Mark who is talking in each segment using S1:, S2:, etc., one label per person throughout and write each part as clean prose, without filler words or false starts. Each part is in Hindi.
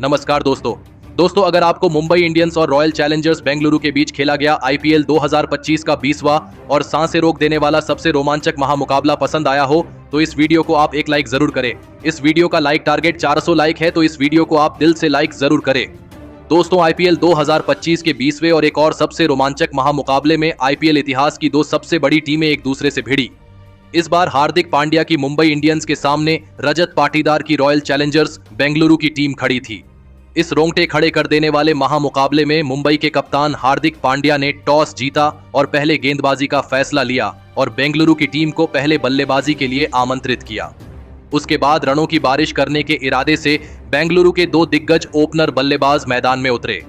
S1: नमस्कार दोस्तों अगर आपको मुंबई इंडियंस और रॉयल चैलेंजर्स बेंगलुरु के बीच खेला गया आईपीएल 2025 का 20वां और सांसें रोक देने वाला सबसे रोमांचक महामुकाबला पसंद आया हो तो इस वीडियो को आप एक लाइक जरूर करें। इस वीडियो का लाइक टारगेट 400 लाइक है तो इस वीडियो को आप दिल से लाइक जरूर करें। दोस्तों आईपीएल 2025 के 20वें और एक और सबसे रोमांचक महामुकाबले में आईपीएल इतिहास की दो सबसे बड़ी टीमें एक दूसरे से भिड़ी। इस बार हार्दिक पांड्या की मुंबई इंडियंस के सामने रजत पाटीदार की रॉयल चैलेंजर्स बेंगलुरु की टीम खड़ी थी। इस रोंगटे खड़े कर देने वाले महामुकाबले में मुंबई के कप्तान हार्दिक पांड्या ने टॉस जीता और पहले गेंदबाजी का फैसला लिया और बेंगलुरु की टीम को पहले बल्लेबाजी के लिए आमंत्रित किया। उसके बाद रनों की बारिश करने के इरादे से बेंगलुरु के दो दिग्गज ओपनर बल्लेबाज मैदान में उतरे।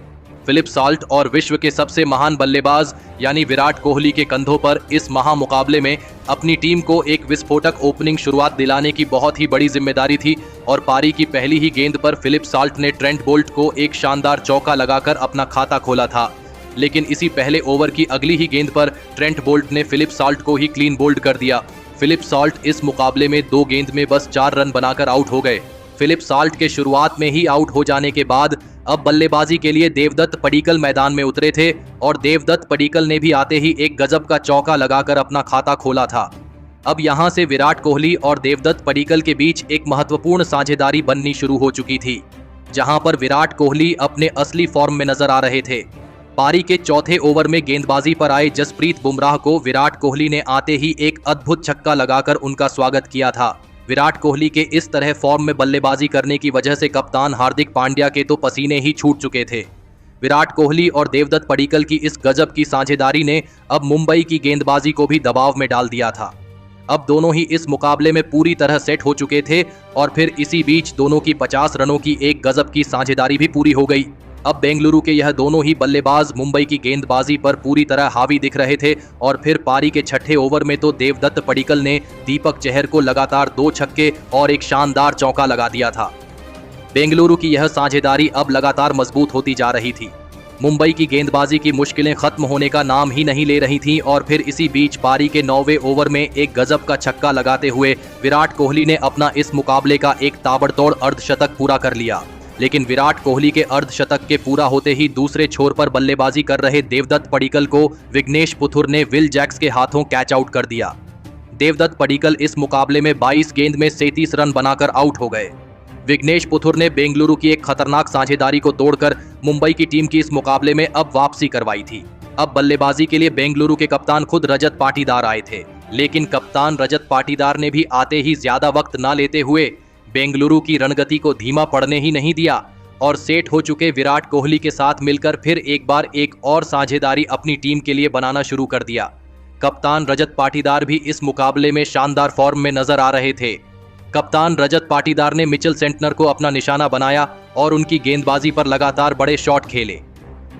S1: फिलिप साल्ट और विश्व के सबसे महान बल्लेबाज यानी विराट कोहली के कंधों पर इस महामुकाबले में अपनी टीम को एक विस्फोटक ओपनिंग शुरुआत दिलाने की बहुत ही बड़ी जिम्मेदारी थी और पारी की पहली ही गेंद पर फिलिप साल्ट ने ट्रेंट बोल्ट को एक शानदार चौका लगाकर अपना खाता खोला था। लेकिन इसी पहले ओवर की अगली ही गेंद पर ट्रेंट बोल्ट ने फिलिप साल्ट को ही क्लीन बोल्ड कर दिया। फिलिप साल्ट इस मुकाबले में 2 गेंद में बस 4 रन बनाकर आउट हो गए। फिलिप साल्ट के शुरुआत में ही आउट हो जाने के बाद अब बल्लेबाजी के लिए देवदत्त पडिक्कल मैदान में उतरे थे और देवदत्त पडिक्कल ने भी आते ही एक गजब का चौका लगाकर अपना खाता खोला था। अब यहां से विराट कोहली और देवदत्त पडिक्कल के बीच एक महत्वपूर्ण साझेदारी बननी शुरू हो चुकी थी, जहां पर विराट कोहली अपने असली फॉर्म में नजर आ रहे थे। पारी के चौथे ओवर में गेंदबाजी पर आए जसप्रीत बुमराह को विराट कोहली ने आते ही एक अद्भुत छक्का लगाकर उनका स्वागत किया था। विराट कोहली के इस तरह फॉर्म में बल्लेबाजी करने की वजह से कप्तान हार्दिक पांड्या के तो पसीने ही छूट चुके थे। विराट कोहली और देवदत्त पडिक्कल की इस गजब की साझेदारी ने अब मुंबई की गेंदबाजी को भी दबाव में डाल दिया था। अब दोनों ही इस मुकाबले में पूरी तरह सेट हो चुके थे और फिर इसी बीच दोनों की 50 रनों की एक गजब की साझेदारी भी पूरी हो गई। अब बेंगलुरु के यह दोनों ही बल्लेबाज मुंबई की गेंदबाजी पर पूरी तरह हावी दिख रहे थे और फिर पारी के छठे ओवर में तो देवदत्त पडिक्कल ने दीपक चहर को लगातार 2 छक्के और एक शानदार चौका लगा दिया था। बेंगलुरु की यह साझेदारी अब लगातार मजबूत होती जा रही थी। मुंबई की गेंदबाजी की मुश्किलें खत्म होने का नाम ही नहीं ले रही थीं और फिर इसी बीच पारी के 9वें ओवर में एक गजब का छक्का लगाते हुए विराट कोहली ने अपना इस मुकाबले का एक ताबड़तोड़ अर्धशतक पूरा कर लिया। लेकिन विराट कोहली के अर्धशतक के पूरा होते ही दूसरे छोर पर बल्लेबाजी कर रहे देवदत्त पडिक्कल को विघ्नेश पुथुर ने विल जैक्स के हाथों कैच आउट कर दिया। देवदत्त पडिक्कल इस मुकाबले में 22 गेंद में 37 रन बनाकर आउट हो गए। विघ्नेश पुथुर ने बेंगलुरु की एक खतरनाक साझेदारी को तोड़कर मुंबई की टीम की इस मुकाबले में अब वापसी करवाई थी। अब बल्लेबाजी के लिए बेंगलुरु के कप्तान खुद रजत पाटीदार आए थे, लेकिन कप्तान रजत पाटीदार ने भी आते ही ज्यादा वक्त न लेते हुए बेंगलुरु की रणगति को धीमा पड़ने ही नहीं दिया और सेट हो चुके विराट कोहली के साथ मिलकर फिर एक बार एक और साझेदारी अपनी टीम के लिए बनाना शुरू कर दिया। कप्तान रजत पाटीदार भी इस मुकाबले में शानदार फॉर्म में नजर आ रहे थे। कप्तान रजत पाटीदार ने मिचेल सेंटनर को अपना निशाना बनाया और उनकी गेंदबाजी पर लगातार बड़े शॉट खेले।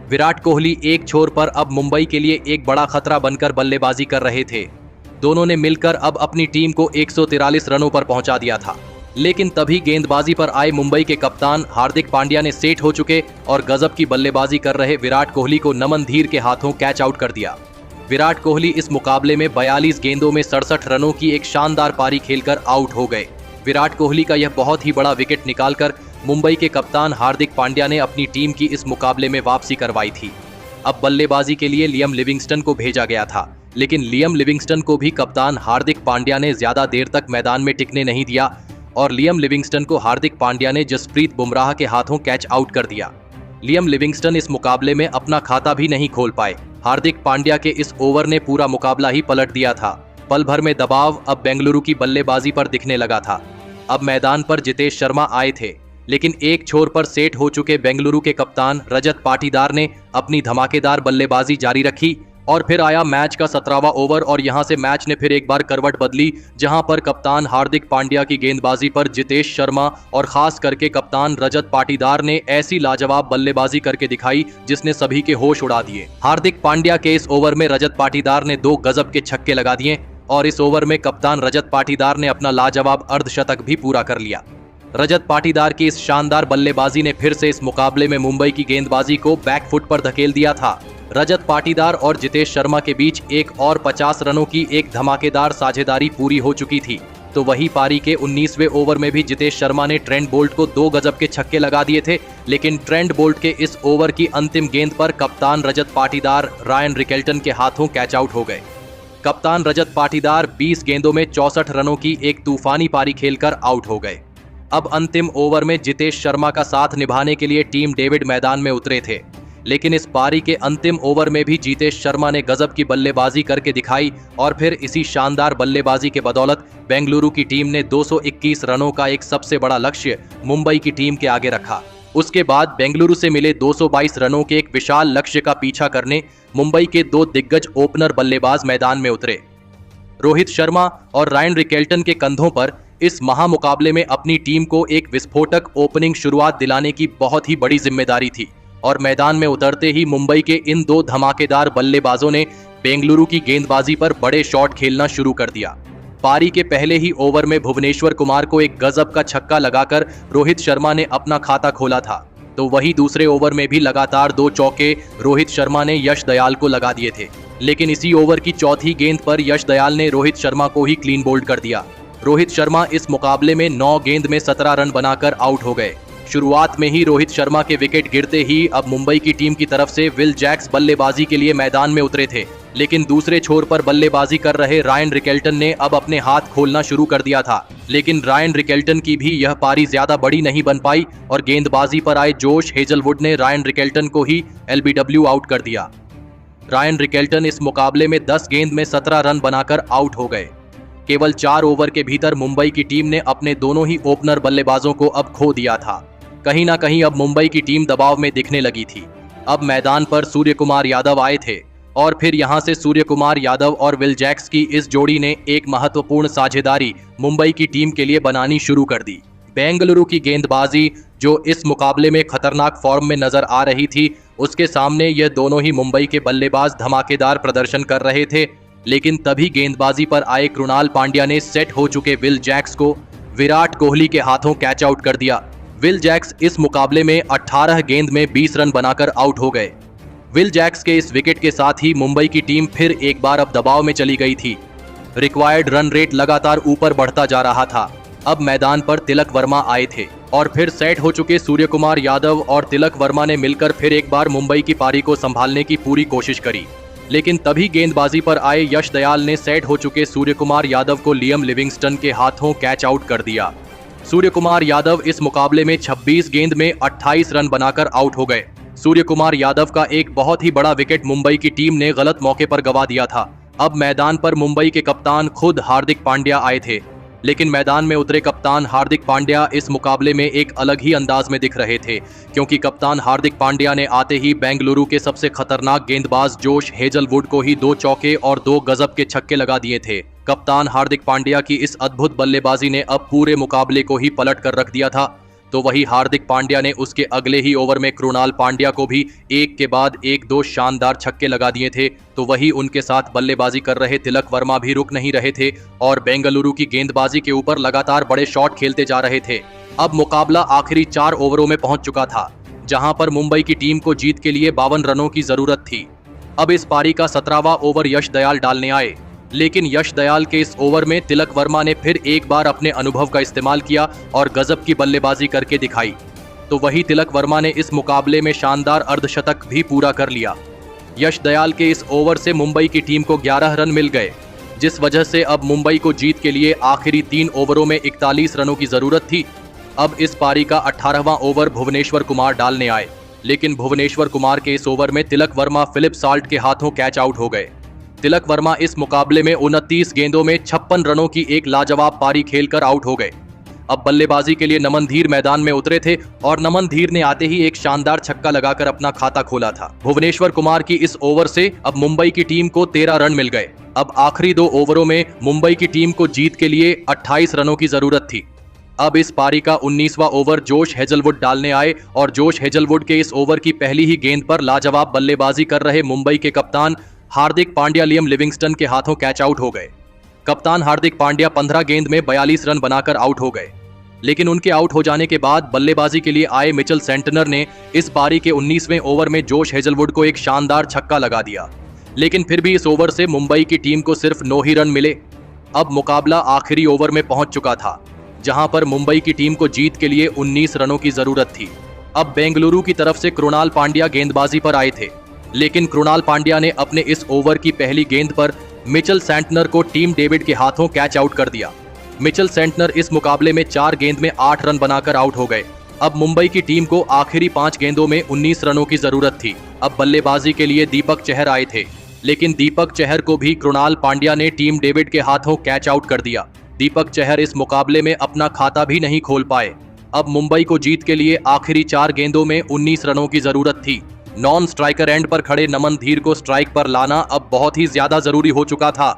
S1: विराट कोहली एक छोर पर अब मुंबई के लिए एक बड़ा खतरा बनकर बल्लेबाजी कर रहे थे। दोनों ने मिलकर अब अपनी टीम को 143 रनों पर पहुंचा दिया था, लेकिन तभी गेंदबाजी पर आए मुंबई के कप्तान हार्दिक पांड्या ने सेट हो चुके और गजब की बल्लेबाजी कर रहे विराट कोहली को नमन धीर के हाथों कैच आउट कर दिया। विराट कोहली इस मुकाबले में 42 गेंदों में 67 रनों की एक शानदार पारी खेलकर आउट हो गए। विराट कोहली का यह बहुत ही बड़ा विकेट निकालकर मुंबई के कप्तान हार्दिक पांड्या ने अपनी टीम की इस मुकाबले में वापसी करवाई थी। अब बल्लेबाजी के लिए लियम लिविंगस्टन को भेजा गया था, लेकिन लियम लिविंगस्टन को भी कप्तान हार्दिक पांड्या ने ज्यादा देर तक मैदान में टिकने नहीं दिया और लियम लिविंगस्टन को हार्दिक पांड्या ने जसप्रीत बुमराह के हाथों कैच आउट कर दिया। लियम लिविंगस्टन इस मुकाबले में अपना खाता भी नहीं खोल पाए। हार्दिक पांड्या के इस ओवर ने पूरा मुकाबला ही पलट दिया था। पल भर में दबाव अब बेंगलुरु की बल्लेबाजी पर दिखने लगा था। अब मैदान पर जितेश शर्मा आए थे, लेकिन एक छोर पर सेट हो चुके बेंगलुरु के कप्तान रजत पाटीदार ने अपनी धमाकेदार बल्लेबाजी जारी रखी और फिर आया मैच का 17वां ओवर और यहां से मैच ने फिर एक बार करवट बदली, जहां पर कप्तान हार्दिक पांड्या की गेंदबाजी पर जितेश शर्मा और खास करके कप्तान रजत पाटीदार ने ऐसी लाजवाब बल्लेबाजी करके दिखाई जिसने सभी के होश उड़ा दिए। हार्दिक पांड्या के इस ओवर में रजत पाटीदार ने 2 गजब के छक्के लगा दिए और इस ओवर में कप्तान रजत पाटीदार ने अपना लाजवाब अर्धशतक भी पूरा कर लिया। रजत पाटीदार की इस शानदार बल्लेबाजी ने फिर से इस मुकाबले में मुंबई की गेंदबाजी को बैकफुट पर धकेल दिया था। रजत पाटीदार और जितेश शर्मा के बीच एक और 50 रनों की एक धमाकेदार साझेदारी पूरी हो चुकी थी। तो वही पारी के 19वें ओवर में भी जितेश शर्मा ने ट्रेंट बोल्ट को 2 गजब के छक्के लगा दिए थे, लेकिन ट्रेंट बोल्ट के इस ओवर की अंतिम गेंद पर कप्तान रजत पाटीदार रायन रिकेल्टन के हाथों कैच आउट हो गए। कप्तान रजत पाटीदार 20 गेंदों में 64 रनों की एक तूफानी पारी खेलकर आउट हो गए। अब अंतिम ओवर में जितेश शर्मा का साथ निभाने के लिए टीम डेविड मैदान में उतरे थे, लेकिन इस पारी के अंतिम ओवर में भी जितेश शर्मा ने गजब की बल्लेबाजी करके दिखाई और फिर इसी शानदार बल्लेबाजी के बदौलत बेंगलुरु की टीम ने 221 रनों का एक सबसे बड़ा लक्ष्य मुंबई की टीम के आगे रखा। उसके बाद बेंगलुरु से मिले 222 रनों के एक विशाल लक्ष्य का पीछा करने मुंबई के 2 दिग्गज ओपनर बल्लेबाज मैदान में उतरे। रोहित शर्मा और रायन रिकेल्टन के कंधों पर इस महामुकाबले में अपनी टीम को एक विस्फोटक ओपनिंग शुरुआत दिलाने की बहुत ही बड़ी जिम्मेदारी थी और मैदान में उतरते ही मुंबई के इन 2 धमाकेदार बल्लेबाजों ने बेंगलुरु की गेंदबाजी पर बड़े शॉट खेलना शुरू कर दिया। पारी के पहले ही ओवर में भुवनेश्वर कुमार को एक गजब का छक्का लगाकर रोहित शर्मा ने अपना खाता खोला था, तो वही दूसरे ओवर में भी लगातार 2 चौके रोहित शर्मा ने यश दयाल को लगा दिए थे, लेकिन इसी ओवर की चौथी गेंद पर यश दयाल ने रोहित शर्मा को ही क्लीन बोल्ड कर दिया। रोहित शर्मा इस मुकाबले में 9 गेंद में 17 रन बनाकर आउट हो गए। शुरुआत में ही रोहित शर्मा के विकेट गिरते ही अब मुंबई की टीम की तरफ से विल जैक्स बल्लेबाजी के लिए मैदान में उतरे थे, लेकिन दूसरे छोर पर बल्लेबाजी कर रहे रायन रिकेल्टन ने अब अपने हाथ खोलना शुरू कर दिया था। लेकिन रायन रिकेल्टन की भी यह पारी ज्यादा बड़ी नहीं बन पाई और गेंदबाजी पर आए जोश हेजलवुड ने रायन रिकेल्टन को ही एलबीडब्ल्यू आउट कर दिया। रायन रिकेल्टन इस मुकाबले में 10 गेंद में 17 रन बनाकर आउट हो गए। केवल 4 ओवर के भीतर मुंबई की टीम ने अपने दोनों ही ओपनर बल्लेबाजों को अब खो दिया था। कहीं ना कहीं अब मुंबई की टीम दबाव में दिखने लगी थी। अब मैदान पर सूर्य कुमार यादव आए थे और फिर यहां से सूर्य कुमार यादव और विल जैक्स की इस जोड़ी ने एक महत्वपूर्ण साझेदारी मुंबई की टीम के लिए बनानी शुरू कर दी। बेंगलुरु की गेंदबाजी जो इस मुकाबले में खतरनाक फॉर्म में नजर आ रही थी, उसके सामने ये दोनों ही मुंबई के बल्लेबाज धमाकेदार प्रदर्शन कर रहे थे, लेकिन तभी गेंदबाजी पर आए कृणाल पांड्या ने सेट हो चुके विल जैक्स को विराट कोहली के हाथों कैच आउट कर दिया। विल जैक्स इस मुकाबले में 18 गेंद में 20 रन बनाकर आउट हो गए। विल जैक्स के इस विकेट के साथ ही मुंबई की टीम फिर एक बार अब दबाव में चली गई थी। रिक्वायर्ड रन रेट लगातार ऊपर बढ़ता जा रहा था। अब मैदान पर तिलक वर्मा आए थे और फिर सेट हो चुके सूर्य कुमार यादव और तिलक वर्मा ने मिलकर फिर एक बार मुंबई की पारी को संभालने की पूरी कोशिश करी, लेकिन तभी गेंदबाजी पर आए यश दयाल ने सेट हो चुके सूर्य कुमार यादव को लियम लिविंगस्टन के हाथों कैच आउट कर दिया। सूर्य कुमार यादव इस मुकाबले में 26 गेंद में 28 रन बनाकर आउट हो गए। सूर्य कुमार यादव का एक बहुत ही बड़ा विकेट मुंबई की टीम ने गलत मौके पर गंवा दिया था। अब मैदान पर मुंबई के कप्तान खुद हार्दिक पांड्या आए थे, लेकिन मैदान में उतरे कप्तान हार्दिक पांड्या इस मुकाबले में एक अलग ही अंदाज में दिख रहे थे, क्योंकि कप्तान हार्दिक पांड्या ने आते ही बेंगलुरु के सबसे खतरनाक गेंदबाज जोश हेजलवुड को ही 2 चौके और 2 गजब के छक्के लगा दिए थे। कप्तान हार्दिक पांड्या की इस अद्भुत बल्लेबाजी ने अब पूरे मुकाबले को ही पलट कर रख दिया था। तो वही हार्दिक पांड्या ने उसके अगले ही ओवर में कृणाल पांड्या को भी एक के बाद एक 2 शानदार छक्के लगा दिए थे। तो वही उनके साथ बल्लेबाजी कर रहे तिलक वर्मा भी रुक नहीं रहे थे और बेंगलुरु की गेंदबाजी के ऊपर लगातार बड़े शॉट खेलते जा रहे थे। अब मुकाबला आखिरी 4 ओवरों में पहुंच चुका था, जहां पर मुंबई की टीम को जीत के लिए 52 रनों की जरूरत थी। अब इस पारी का 17वां ओवर यश दयाल डालने आए, लेकिन यश दयाल के इस ओवर में तिलक वर्मा ने फिर एक बार अपने अनुभव का इस्तेमाल किया और गजब की बल्लेबाजी करके दिखाई। तो वही तिलक वर्मा ने इस मुकाबले में शानदार अर्धशतक भी पूरा कर लिया। यश दयाल के इस ओवर से मुंबई की टीम को 11 रन मिल गए, जिस वजह से अब मुंबई को जीत के लिए आखिरी 3 ओवरों में 41 रनों की जरूरत थी। अब इस पारी का 18वां ओवर भुवनेश्वर कुमार डालने आए, लेकिन भुवनेश्वर कुमार के इस ओवर में तिलक वर्मा फिलिप साल्ट के हाथों कैच आउट हो गए। तिलक वर्मा इस मुकाबले में 29 गेंदों में 56 रनों की एक लाजवाब पारी खेलकर आउट हो गए। अब बल्लेबाजी के लिए नमन धीर मैदान में उतरे थे और नमन धीर ने आते ही एक शानदार छक्का लगाकर अपना खाता खोला था। भुवनेश्वर कुमार की इस ओवर से अब मुंबई की टीम को 13 रन मिल गए। अब आखिरी 2 ओवरों में मुंबई की टीम को जीत के लिए 28 रनों की जरूरत थी। अब इस पारी का 19वां ओवर जोश हेजलवुड डालने आए और जोश हेजलवुड के इस ओवर की पहली ही गेंद पर लाजवाब बल्लेबाजी कर रहे मुंबई के कप्तान हार्दिक पांड्या लियम लिविंगस्टन के हाथों कैच आउट हो गए। कप्तान हार्दिक पांड्या 15 गेंद में 42 रन बनाकर आउट हो गए, लेकिन उनके आउट हो जाने के बाद बल्लेबाजी के लिए आए मिचेल सेंटनर ने इस पारी के 19वें ओवर में जोश हेजलवुड को एक शानदार छक्का लगा दिया, लेकिन फिर भी इस ओवर से मुंबई की टीम को सिर्फ 9 ही रन मिले। अब मुकाबला आखिरी ओवर में पहुंच चुका था, जहां पर मुंबई की टीम को जीत के लिए 19 रनों की जरूरत थी। अब बेंगलुरु की तरफ से कृणाल पांड्या गेंदबाजी पर आए थे, लेकिन कृणाल पांड्या ने अपने इस ओवर की पहली गेंद पर मिचेल सैंटनर को टीम डेविड के हाथों कैच आउट कर दिया। मिचेल सैंटनर इस मुकाबले में 4 गेंद में 8 रन बनाकर आउट हो गए। अब मुंबई की टीम को आखिरी 5 गेंदों में 19 रनों की जरूरत थी। अब बल्लेबाजी के लिए दीपक चहर आए थे, लेकिन दीपक चहर को भी कृणाल पांड्या ने टीम डेविड के हाथों कैच आउट कर दिया। दीपक चहर इस मुकाबले में अपना खाता भी नहीं खोल पाए। अब मुंबई को जीत के लिए आखिरी 4 गेंदों में 19 रनों की जरूरत थी। नॉन स्ट्राइकर एंड पर खड़े नमन धीर को स्ट्राइक पर लाना अब बहुत ही ज्यादा जरूरी हो चुका था।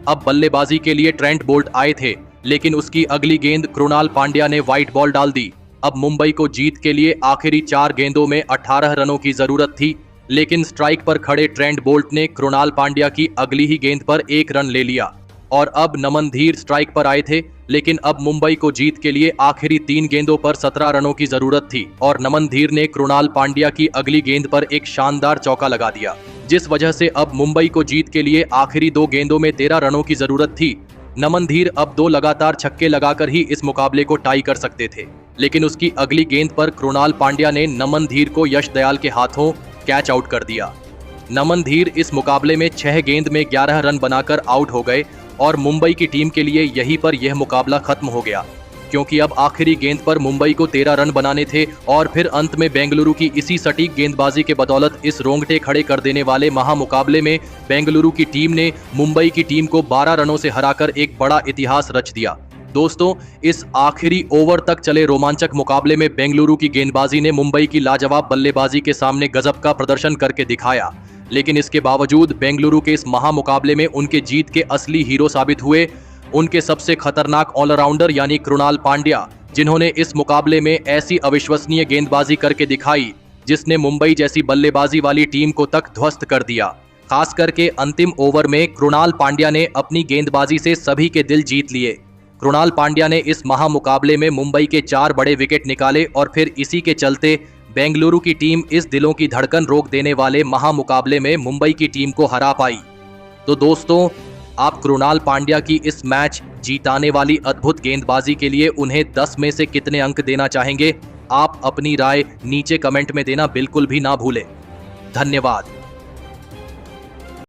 S1: अब बल्लेबाजी के लिए ट्रेंट बोल्ट आए थे, लेकिन उसकी अगली गेंद कृणाल पांड्या ने व्हाइट बॉल डाल दी। अब मुंबई को जीत के लिए आखिरी 4 गेंदों में 18 रनों की जरूरत थी, लेकिन स्ट्राइक पर खड़े ट्रेंट बोल्ट ने कृणाल पांड्या की अगली ही गेंद पर 1 रन ले लिया और अब नमन धीर स्ट्राइक पर आए थे। लेकिन अब मुंबई को जीत के लिए आखिरी 3 गेंदों पर 17 रनों की जरूरत थी और नमन धीर ने कृणाल पांड्या की अगली गेंद पर एक शानदार चौका लगा दिया, जिस वजह से अब मुंबई को जीत के लिए आखिरी 2 गेंदों में 13 रनों की जरूरत थी। नमन धीर अब 2 लगातार छक्के लगाकर ही इस मुकाबले को टाई कर सकते थे, लेकिन उसकी अगली गेंद पर कृणाल पांड्या ने नमन धीर को यश दयाल के हाथों कैच आउट कर दिया। नमन धीर इस मुकाबले में 6 गेंद में 11 रन बनाकर आउट हो गए और मुंबई की टीम के लिए यहीं पर यह मुकाबला खत्म हो गया, क्योंकि अब आखिरी गेंद पर मुंबई को 13 रन बनाने थे और फिर अंत में बेंगलुरु की इसी सटीक गेंदबाजी के बदौलत इस रोंगटे खड़े कर देने वाले महामुकाबले में बेंगलुरु की टीम ने मुंबई की टीम को 12 रनों से हराकर एक बड़ा इतिहास रच दिया। दोस्तों, इस आखिरी ओवर तक चले रोमांचक मुकाबले में बेंगलुरु की गेंदबाजी ने मुंबई की लाजवाब बल्लेबाजी के सामने गजब का प्रदर्शन करके दिखाया, लेकिन इसके बावजूद बेंगलुरु के इस महामुकाबले में उनके जीत के असली हीरो साबित हुए उनके सबसे खतरनाक ऑलराउंडर यानी कृणाल पांड्या, जिन्होंने इस मुकाबले में ऐसी अविश्वसनीय गेंदबाजी करके दिखाई जिसने मुंबई जैसी बल्लेबाजी वाली टीम को तक ध्वस्त कर दिया। खास करके अंतिम ओवर में कृणाल पांड्या ने अपनी गेंदबाजी से सभी के दिल जीत लिए। कृणाल पांड्या ने इस महामुकाबले में मुंबई के 4 बड़े विकेट निकाले और फिर इसी के चलते बेंगलुरु की टीम इस दिलों की धड़कन रोक देने वाले महामुकाबले में मुंबई की टीम को हरा पाई। तो दोस्तों, आप कृणाल पांड्या की इस मैच जीताने वाली अद्भुत गेंदबाजी के लिए उन्हें 10 में से कितने अंक देना चाहेंगे? आप अपनी राय नीचे कमेंट में देना बिल्कुल भी ना भूलें। धन्यवाद।